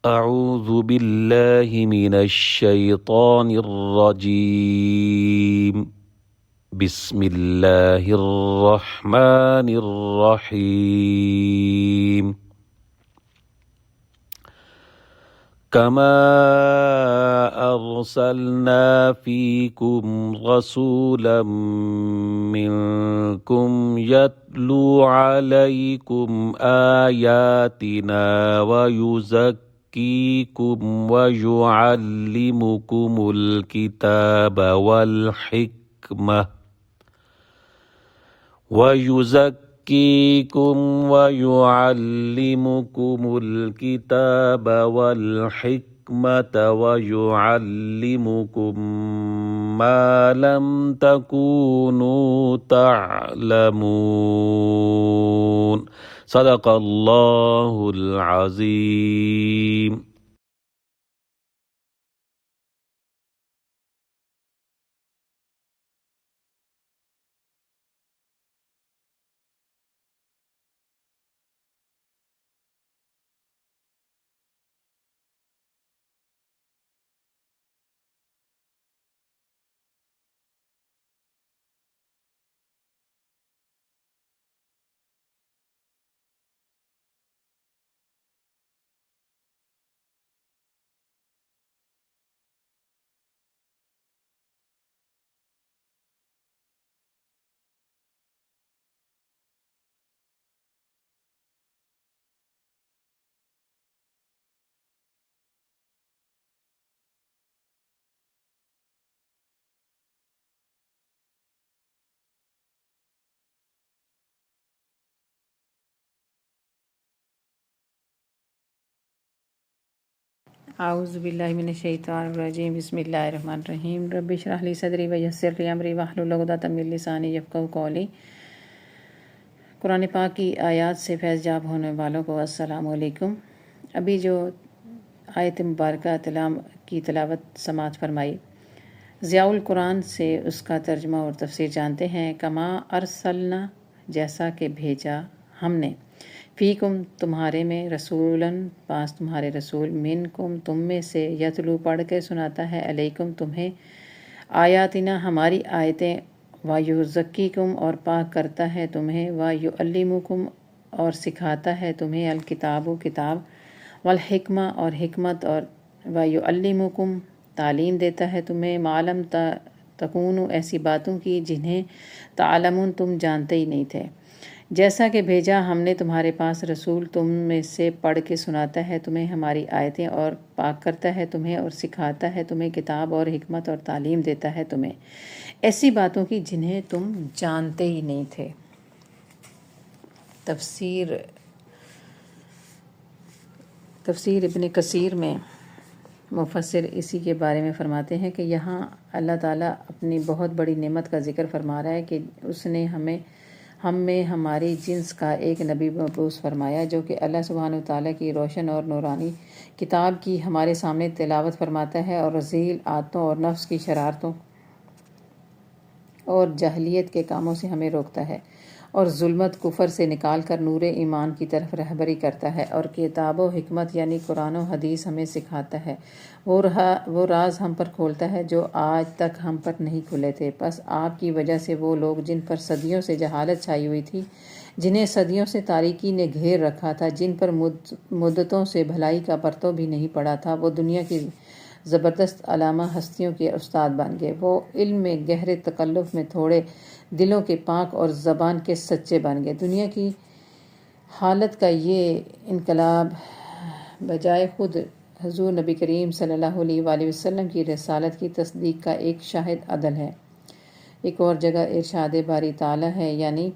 أعوذ بالله من الشيطان الرجيم. بسم الله الرحمن الرحيم. كما أرسلنا فيكم رسولا منكم يتلو عليكم آياتنا ويزكيكم ويعلمكم الكتاب والحكمة ويعلمكم ما لم تكونوا تعلمون. صدق الله العظيم. اعوذ باللہ من الشیطان الرجیم بسم اللہ الرحمن الرحیم رب اشرح لی صدری ویسر لی امری واحلل عقدۃ من لسانی یفقہوا قولی۔ قرآن پاک کی آیات سے فیض یاب ہونے والوں کو السلام علیکم۔ ابھی جو آیت مبارکہ کی تلاوت سماعت فرمائی، ضیاء القرآن سے اس کا ترجمہ اور تفسیر جانتے ہیں۔ کما ارسلنا، جیسا کہ بھیجا ہم نے، فیکم تمہارے میں، رسولاً پاس تمہارے رسول، منکم تم میں سے، یتلو پڑھ کے سناتا ہے، علیکم تمہیں، آیاتنا ہماری آیتیں، ویزکیکم اور پاک کرتا ہے تمہیں، ویعلمکم اور سکھاتا ہے تمہیں، الکتاب کتاب، والحکمہ اور حکمت، اور ویعلمکم تعلیم دیتا ہے تمہیں، معلم تکونوا ایسی باتوں کی جنہیں تعلمون تم جانتے ہی نہیں تھے۔ جیسا کہ بھیجا ہم نے تمہارے پاس رسول، تم میں سے پڑھ کے سناتا ہے تمہیں ہماری آیتیں، اور پاک کرتا ہے تمہیں اور سکھاتا ہے تمہیں کتاب اور حکمت، اور تعلیم دیتا ہے تمہیں ایسی باتوں کی جنہیں تم جانتے ہی نہیں تھے۔ تفسیر ابن کثیر میں مفسر اسی کے بارے میں فرماتے ہیں کہ یہاں اللہ تعالیٰ اپنی بہت بڑی نعمت کا ذکر فرما رہا ہے کہ اس نے ہم میں ہماری جنس کا ایک نبی مبعوث فرمایا، جو کہ اللہ سبحانہ وتعالیٰ کی روشن اور نورانی کتاب کی ہمارے سامنے تلاوت فرماتا ہے، اور رذیل عادتوں اور نفس کی شرارتوں اور جاہلیت کے کاموں سے ہمیں روکتا ہے، اور ظلمت کفر سے نکال کر نور ایمان کی طرف رہبری کرتا ہے، اور کتاب و حکمت یعنی قرآن و حدیث ہمیں سکھاتا ہے، وہ راز ہم پر کھولتا ہے جو آج تک ہم پر نہیں کھلے تھے۔ پس آپ کی وجہ سے وہ لوگ جن پر صدیوں سے جہالت چھائی ہوئی تھی، جنہیں صدیوں سے تاریکی نے گھیر رکھا تھا، جن پر مدتوں سے بھلائی کا پرتو بھی نہیں پڑا تھا، وہ دنیا کی زبردست علامہ ہستیوں کے استاد بن گئے۔ وہ علم میں گہرے، تکلف میں تھوڑے، دلوں کے پاک اور زبان کے سچے بن گئے۔ دنیا کی حالت کا یہ انقلاب بجائے خود حضور نبی کریم صلی اللہ علیہ وآلہ وسلم کی رسالت کی تصدیق کا ایک شاہد عدل ہے۔ ایک اور جگہ ارشاد باری تعالیٰ ہے، یعنی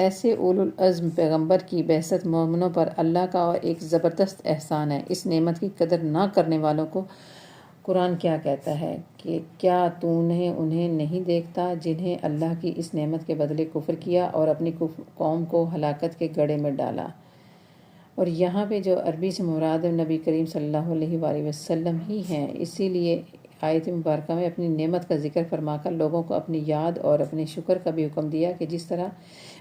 ایسے اولو العزم پیغمبر کی بعثت مومنوں پر اللہ کا ایک زبردست احسان ہے۔ اس نعمت کی قدر نہ کرنے والوں کو قرآن کیا کہتا ہے کہ کیا تو انہیں نہیں دیکھتا جنہیں اللہ کی اس نعمت کے بدلے کفر کیا اور اپنی قوم کو ہلاکت کے گڑھے میں ڈالا۔ اور یہاں پہ جو عربی سے مراد نبی کریم صلی اللہ علیہ وآلہ وسلم ہی ہیں، اسی لیے آیت مبارکہ میں اپنی نعمت کا ذکر فرما کر لوگوں کو اپنی یاد اور اپنے شکر کا بھی حکم دیا کہ جس طرح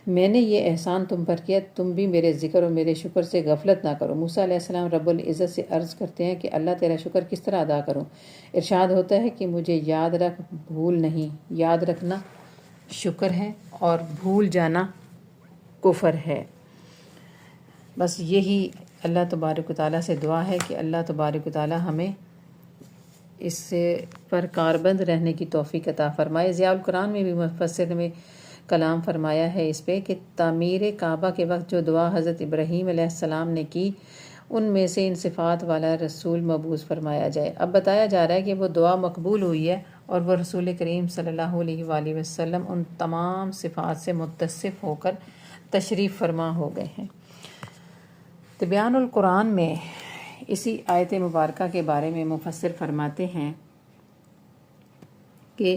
میں نے یہ احسان تم پر کیا تم بھی میرے ذکر اور میرے شکر سے غفلت نہ کرو۔ موسیٰ علیہ السلام رب العزت سے عرض کرتے ہیں کہ اللہ تیرا شکر کس طرح ادا کروں؟ ارشاد ہوتا ہے کہ مجھے یاد رکھ، بھول نہیں۔ یاد رکھنا شکر ہے اور بھول جانا کفر ہے۔ بس یہی اللہ تبارک و تعالیٰ سے دعا ہے کہ اللہ تبارک و تعالیٰ ہمیں اس سے پر کاربند رہنے کی توفیق عطا فرمائے۔ ضیاء القرآن میں بھی مفسر میں کلام فرمایا ہے اس پہ کہ تعمیر کعبہ کے وقت جو دعا حضرت ابراہیم علیہ السلام نے کی ان میں سے ان صفات والا رسول مبعوث فرمایا جائے۔ اب بتایا جا رہا ہے کہ وہ دعا مقبول ہوئی ہے اور وہ رسول کریم صلی اللہ علیہ وآلہ وسلم ان تمام صفات سے متصف ہو کر تشریف فرما ہو گئے ہیں۔ تبیان القرآن میں اسی آیت مبارکہ کے بارے میں مفسر فرماتے ہیں کہ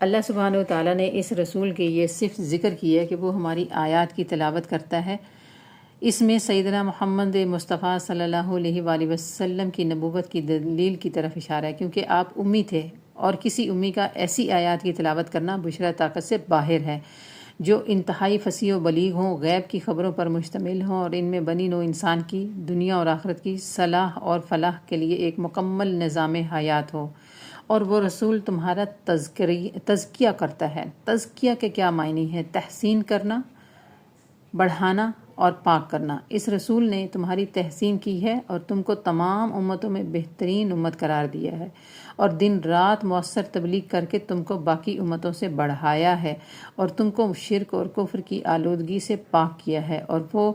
اللہ سبحانہ و تعالیٰ نے اس رسول کے یہ صفت ذکر کی ہے کہ وہ ہماری آیات کی تلاوت کرتا ہے۔ اس میں سیدنا محمد مصطفیٰ صلی اللہ علیہ وآلہ وسلم کی نبوت کی دلیل کی طرف اشارہ ہے، کیونکہ آپ امی تھے اور کسی امی کا ایسی آیات کی تلاوت کرنا بشرا طاقت سے باہر ہے جو انتہائی فصیح و بلیغ ہوں، غیب کی خبروں پر مشتمل ہوں اور ان میں بنی نوع انسان کی دنیا اور آخرت کی صلاح اور فلاح کے لیے ایک مکمل نظام حیات ہو۔ اور وہ رسول تمہارا تزکیہ کرتا ہے۔ تزکیہ کے کیا معنی ہے؟ تحسین کرنا، بڑھانا اور پاک کرنا۔ اس رسول نے تمہاری تحسین کی ہے اور تم کو تمام امتوں میں بہترین امت قرار دیا ہے اور دن رات مؤثر تبلیغ کر کے تم کو باقی امتوں سے بڑھایا ہے اور تم کو شرک اور کفر کی آلودگی سے پاک کیا ہے، اور وہ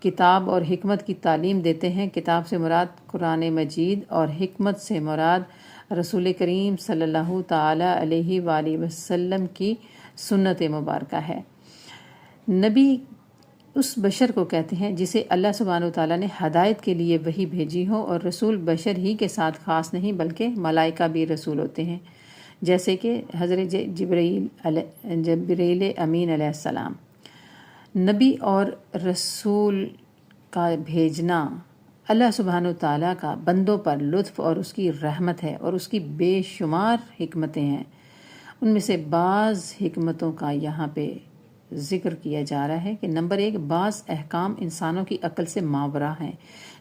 کتاب اور حکمت کی تعلیم دیتے ہیں۔ کتاب سے مراد قرآن مجید اور حکمت سے مراد رسول کریم صلی اللہ تعالی علیہ وآلہ وسلم کی سنت مبارکہ ہے۔ نبی اس بشر کو کہتے ہیں جسے اللہ سبحانہ وتعالیٰ نے ہدایت کے لیے وحی بھیجی ہو، اور رسول بشر ہی کے ساتھ خاص نہیں بلکہ ملائکہ بھی رسول ہوتے ہیں، جیسے کہ حضرت جبرائیل امین علیہ السلام۔ نبی اور رسول کا بھیجنا اللہ سبحانہ وتعالیٰ کا بندوں پر لطف اور اس کی رحمت ہے، اور اس کی بے شمار حکمتیں ہیں۔ ان میں سے بعض حکمتوں کا یہاں پہ ذکر کیا جا رہا ہے کہ نمبر 1، بعض احکام انسانوں کی عقل سے ماورا ہیں،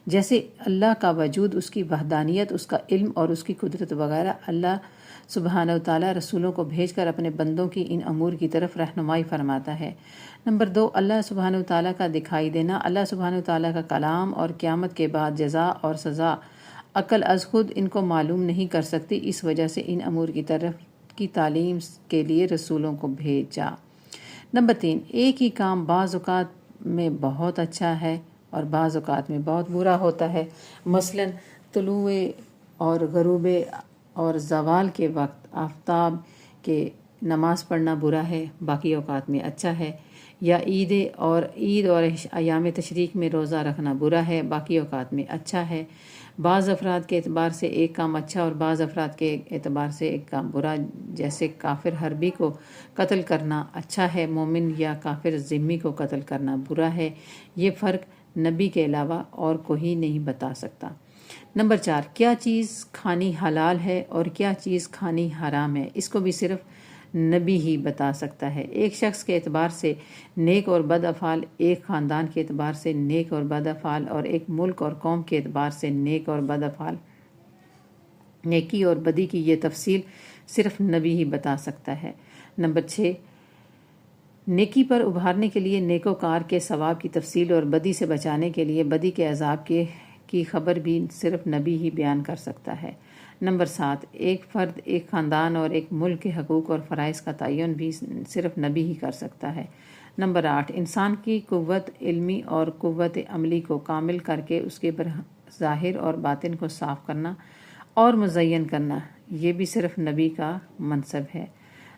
جیسے اللہ کا وجود، اس کی وحدانیت، اس کا علم اور اس کی قدرت وغیرہ۔ اللہ سبحانہ وتعالیٰ رسولوں کو بھیج کر اپنے بندوں کی ان امور کی طرف رہنمائی فرماتا ہے۔ نمبر 2، اللہ سبحانہ وتعالیٰ کا دکھائی دینا۔ اللہ سبحانہ وتعالیٰ کا کلام اور قیامت کے بعد جزا اور سزا عقل از خود ان کو معلوم نہیں کر سکتی، اس وجہ سے ان امور کی طرف کی تعلیم کے لیے رسولوں کو بھیجا۔ نمبر 3، ایک ہی کام بعض اوقات میں بہت اچھا ہے اور بعض اوقات میں بہت برا ہوتا ہے۔ مثلا طلوع اور غروب اور زوال کے وقت آفتاب کے نماز پڑھنا برا ہے، باقی اوقات میں اچھا ہے، یا عید اور ایام تشریق میں روزہ رکھنا برا ہے، باقی اوقات میں اچھا ہے۔ بعض افراد کے اعتبار سے ایک کام اچھا اور بعض افراد کے اعتبار سے ایک کام برا، جیسے کافر حربی کو قتل کرنا اچھا ہے، مومن یا کافر ذمی کو قتل کرنا برا ہے۔ یہ فرق نبی کے علاوہ اور کوئی نہیں بتا سکتا۔ نمبر 4، کیا چیز کھانی حلال ہے اور کیا چیز کھانی حرام ہے، اس کو بھی صرف نبی ہی بتا سکتا ہے۔ ایک شخص کے اعتبار سے نیک اور بد افعال، ایک خاندان کے اعتبار سے نیک اور بد افعال، اور ایک ملک اور قوم کے اعتبار سے نیک اور بد افعال، نیکی اور بدی کی یہ تفصیل صرف نبی ہی بتا سکتا ہے۔ نمبر 6، نیکی پر ابھارنے کے لیے نیکوکار کے ثواب کی تفصیل اور بدی سے بچانے کے لیے بدی کے عذاب کی خبر بھی صرف نبی ہی بیان کر سکتا ہے۔ نمبر 7، ایک فرد، ایک خاندان اور ایک ملک کے حقوق اور فرائض کا تعین بھی صرف نبی ہی کر سکتا ہے۔ نمبر 8، انسان کی قوت علمی اور قوت عملی کو کامل کر کے اس کے ظاہر اور باطن کو صاف کرنا اور مزین کرنا، یہ بھی صرف نبی کا منصب ہے۔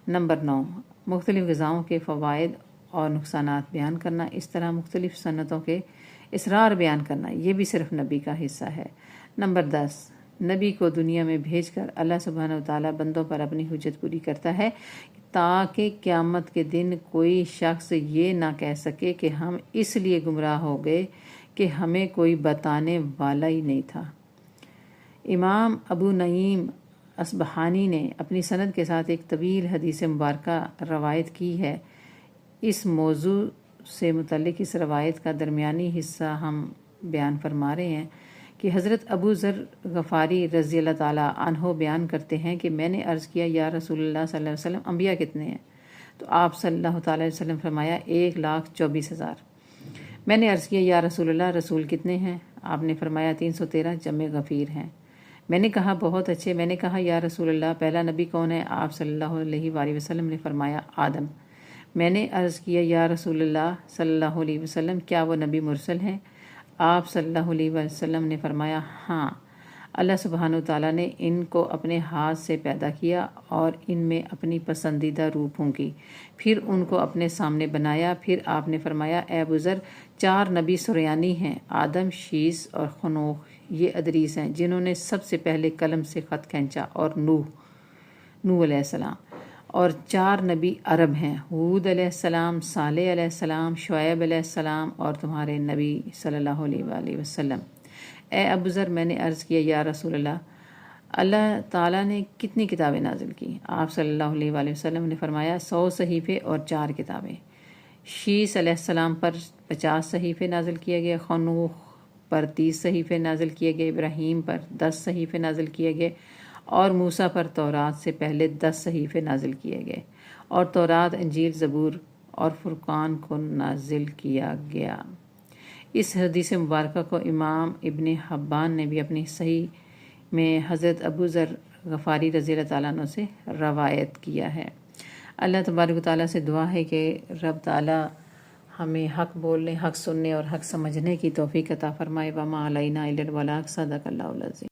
نمبر 9، مختلف غذاؤں کے فوائد اور نقصانات بیان کرنا، اس طرح مختلف سنتوں کے اسرار بیان کرنا، یہ بھی صرف نبی کا حصہ ہے۔ نمبر 10، نبی کو دنیا میں بھیج کر اللہ سبحانہ وتعالیٰ بندوں پر اپنی حجت پوری کرتا ہے تاکہ قیامت کے دن کوئی شخص یہ نہ کہہ سکے کہ ہم اس لیے گمراہ ہو گئے کہ ہمیں کوئی بتانے والا ہی نہیں تھا۔ امام ابو نعیم اصبہانی نے اپنی سند کے ساتھ ایک طویل حدیث مبارکہ روایت کی ہے۔ اس موضوع سے متعلق اس روایت کا درمیانی حصہ ہم بیان فرما رہے ہیں کہ حضرت ابو ذر غفاری رضی اللہ تعالیٰ عنہ بیان کرتے ہیں کہ میں نے عرض کیا یا رسول اللہ صلی اللہ علیہ وسلم انبیاء کتنے ہیں؟ تو آپ صلی اللہ تعالیٰ علیہ وسلم فرمایا 1,24,000۔ میں نے عرض کیا یا رسول اللہ رسول کتنے ہیں؟ آپ نے فرمایا 313 جمع غفیر ہیں۔ میں نے کہا بہت اچھے۔ میں نے کہا یا رسول اللہ پہلا نبی کون ہے؟ آپ صلی اللہ علیہ وآلہ وسلم نے فرمایا آدم۔ میں نے عرض کیا یا رسول اللہ صلی اللہ علیہ وسلم کیا وہ نبی مرسل ہیں؟ آپ صلی اللہ علیہ وسلم نے فرمایا ہاں، اللہ سبحانہ و تعالیٰ نے ان کو اپنے ہاتھ سے پیدا کیا اور ان میں اپنی پسندیدہ روح پھونکی، پھر ان کو اپنے سامنے بنایا۔ پھر آپ نے فرمایا اے ابو ذر 4 نبی سریانی ہیں، آدم، شیس اور خنوخ، یہ ادریس ہیں جنہوں نے سب سے پہلے قلم سے خط کھینچا، اور نوح علیہ السلام، اور 4 نبی عرب ہیں، ہود علیہ السلام، صالح علیہ السلام، شعیب علیہ السلام، اور تمہارے نبی صلی اللہ علیہ وآلہ وسلم۔ اے ابو ذر میں نے عرض کیا یا رسول اللہ تعالیٰ نے کتنی کتابیں نازل کی؟ آپ صلی اللہ علیہ وآلہ وسلم نے فرمایا 100 صحیفے اور 4 کتابیں۔ شیس علیہ السلام پر 50 صحیفے نازل کیے گئے، خنوخ پر 30 صحیفے نازل کیے گئے، ابراہیم پر 10 صحیفے نازل کیے گئے، اور موسیٰ پر تورات سے پہلے 10 صحیفے نازل کیے گئے، اور تورات، انجیل، زبور اور فرقان کو نازل کیا گیا۔ اس حدیث مبارکہ کو امام ابن حبان نے بھی اپنی صحیح میں حضرت ابو ذر غفاری رضی اللہ تعالیٰ عنہ سے روایت کیا ہے۔ اللہ تبارک و تعالیٰ سے دعا ہے کہ رب تعالیٰ ہمیں حق بولنے، حق سننے اور حق سمجھنے کی توفیق عطا فرمائے۔ وما علینا الا البلاغ۔ صدق اللہ العظیم۔